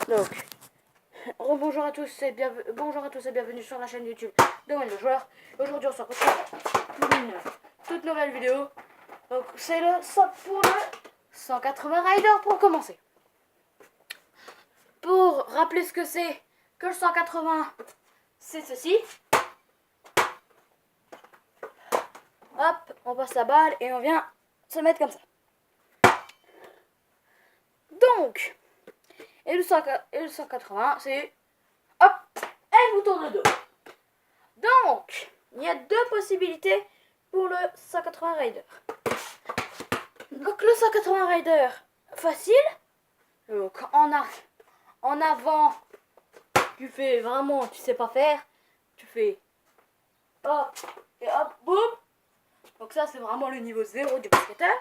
Donc, bonjour à tous et bienvenue sur la chaîne YouTube de Wayne le joueur. Aujourd'hui on se retrouve pour une toute nouvelle vidéo. Donc c'est pour le 180 Rider pour commencer. Pour rappeler ce que c'est que le 180, c'est ceci. Hop, on passe la balle et on vient se mettre comme ça. Donc, et le 180, c'est hop, et vous tournez le dos. Donc, il y a deux possibilités pour le 180 Rider. Donc, le 180 Rider, facile. Donc, en avant, tu fais vraiment, tu sais pas faire. Tu fais hop, et hop, boum. Donc, ça, c'est vraiment le niveau 0 du basketteur.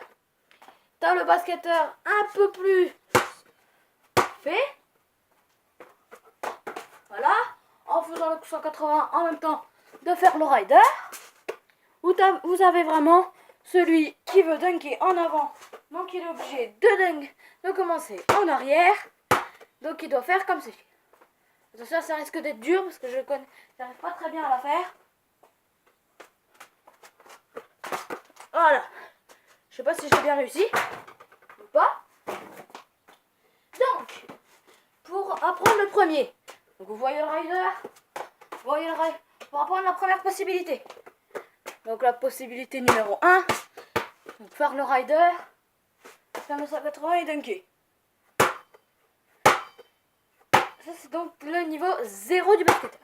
T'as le basketteur un peu plus fait. Voilà, en faisant le 180 en même temps de faire le rider. Vous avez vraiment celui qui veut dunker en avant, donc il est obligé de commencer en arrière. Donc il doit faire comme ceci. Attention, ça risque d'être dur parce que j'arrive pas très bien à la faire. Voilà. Je sais pas si j'ai bien réussi ou pas. Donc, pour apprendre le premier, donc vous voyez le rider, pour apprendre la première possibilité. Donc la possibilité numéro 1, donc faire le rider, faire le 180 et dunker. Ça c'est donc le niveau 0 du basketteur.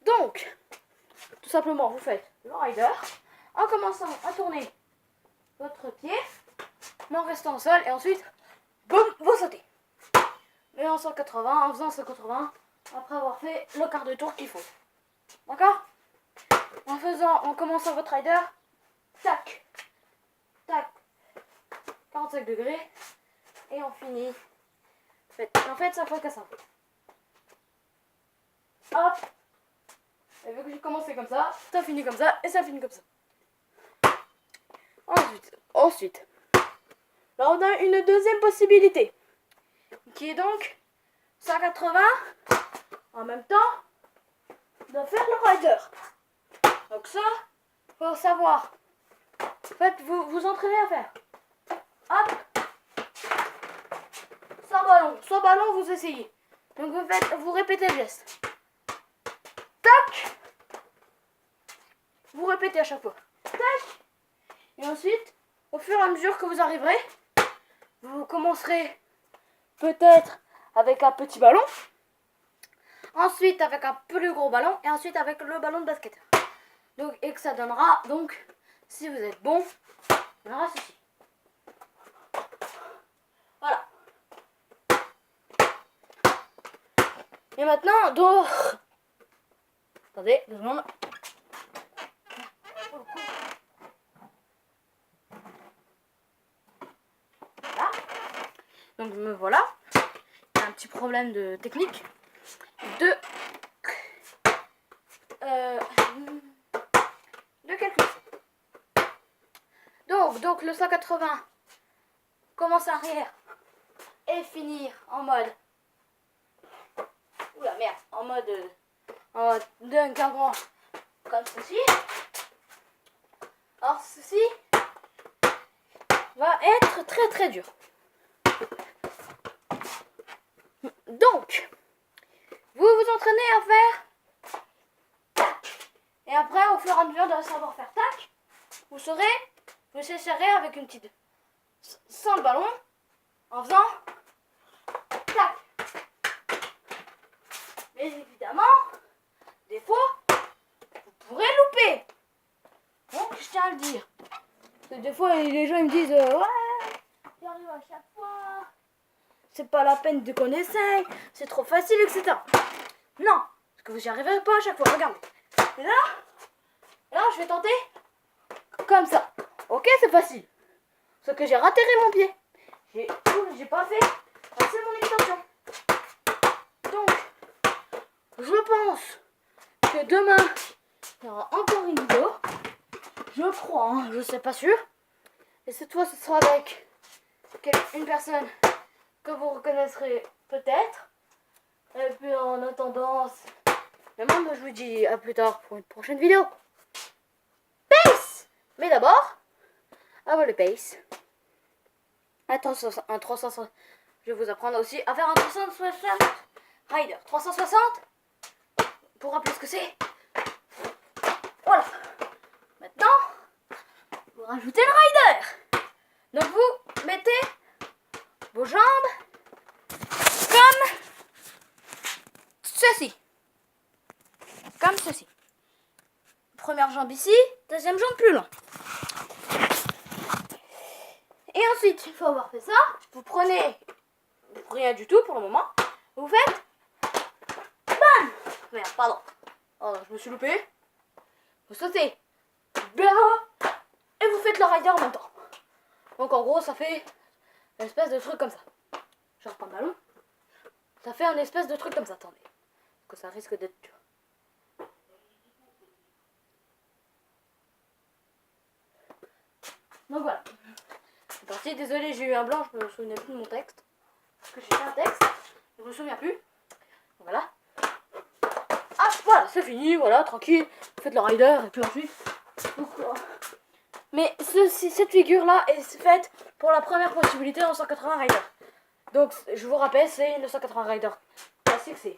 Donc, tout simplement vous faites le rider en commençant à tourner votre pied, mais en restant au sol et ensuite, boum, vous sautez. Et en 180, en faisant 180, après avoir fait le quart de tour qu'il faut. D'accord? En commençant votre rider, tac, tac, 45 degrés, et on finit. En fait, ça fait que ça. Hop. Et vu que j'ai commencé comme ça finit comme ça, et ça finit comme ça. Ensuite, là on a une deuxième possibilité, qui est donc 180 en même temps de faire le rider. Donc ça, faut savoir. En fait, vous entraînez à faire. Hop. Sans ballon, vous essayez. Donc vous répétez le geste. Tac. Vous répétez à chaque fois. Tac. Et ensuite, au fur et à mesure que vous arriverez, vous commencerez peut-être avec un petit ballon. Ensuite avec un plus gros ballon. Et ensuite avec le ballon de basketteur. Donc, et que ça donnera, donc, si vous êtes bon, ça donnera ceci. Voilà. Et maintenant, attendez, 2 secondes. Voilà. Donc, me voilà. Il y a un petit problème de technique. De calcul. Donc le 180 commence arrière et finir en mode en mode dunk avant comme ceci. Alors ceci va être très très dur. Donc vous vous entraînez à faire tac. Et après, au fur et à mesure de savoir faire tac, vous essaierez avec une petite sans le ballon, en faisant tac. Mais évidemment, des fois, vous pourrez louper. Donc, je tiens à le dire. Parce que des fois, les gens ils me disent ouais, j'y arrive à chaque fois. C'est pas la peine de qu'on essaye, c'est trop facile, etc. Non, parce que vous n'y arriverez pas à chaque fois. Regardez. Et là, je vais tenter comme ça. Ok, c'est facile. Sauf que j'ai raté mon pied. J'ai pas fait assez mon extension. Donc, je pense que demain, il y aura encore une vidéo. Je crois, hein, je sais pas sûr. Et cette fois, ce sera avec une personne que vous reconnaîtrez peut-être. Et puis en attendant, moi je vous dis à plus tard pour une prochaine vidéo. Peace. Mais d'abord, avant le pace, un 360. Je vais vous apprendre aussi à faire un 360 rider. 360, pour rappeler ce que c'est. Voilà. Maintenant, vous rajoutez le rider. Donc vous mettez vos jambes comme ceci. Comme ceci. Première jambe ici, deuxième jambe plus loin. Et ensuite, une fois avoir fait ça, vous prenez rien du tout pour le moment. Vous faites bam. Merde, pardon. Oh, je me suis loupé. Vous sautez bien et vous faites le rider en même temps. Donc en gros, ça fait une espèce de truc comme ça. Je reprends le ballon. Ça fait un espèce de truc comme ça. Attendez, que ça risque d'être dur. Donc voilà. C'est parti. Désolé, j'ai eu un blanc. Je me souvenais plus de mon texte. Parce que j'ai fait un texte. Je me souviens plus. Voilà. Ah, voilà, c'est fini. Voilà, tranquille. Vous faites le rider et puis ensuite. Donc, mais cette figure-là est faite pour la première possibilité en 180 rider. Donc, je vous rappelle, c'est le 180 rider classique, c'est.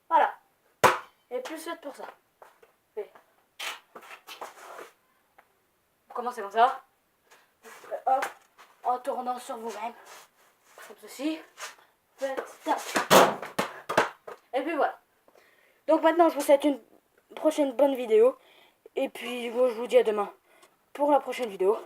Voilà. Et plus fait pour ça. Et vous commencez comme ça. Hop, en tournant sur vous-même. Comme ceci. Faites tac. Et puis voilà. Donc maintenant, je vous souhaite une prochaine bonne vidéo. Et puis, moi, je vous dis à demain pour la prochaine vidéo.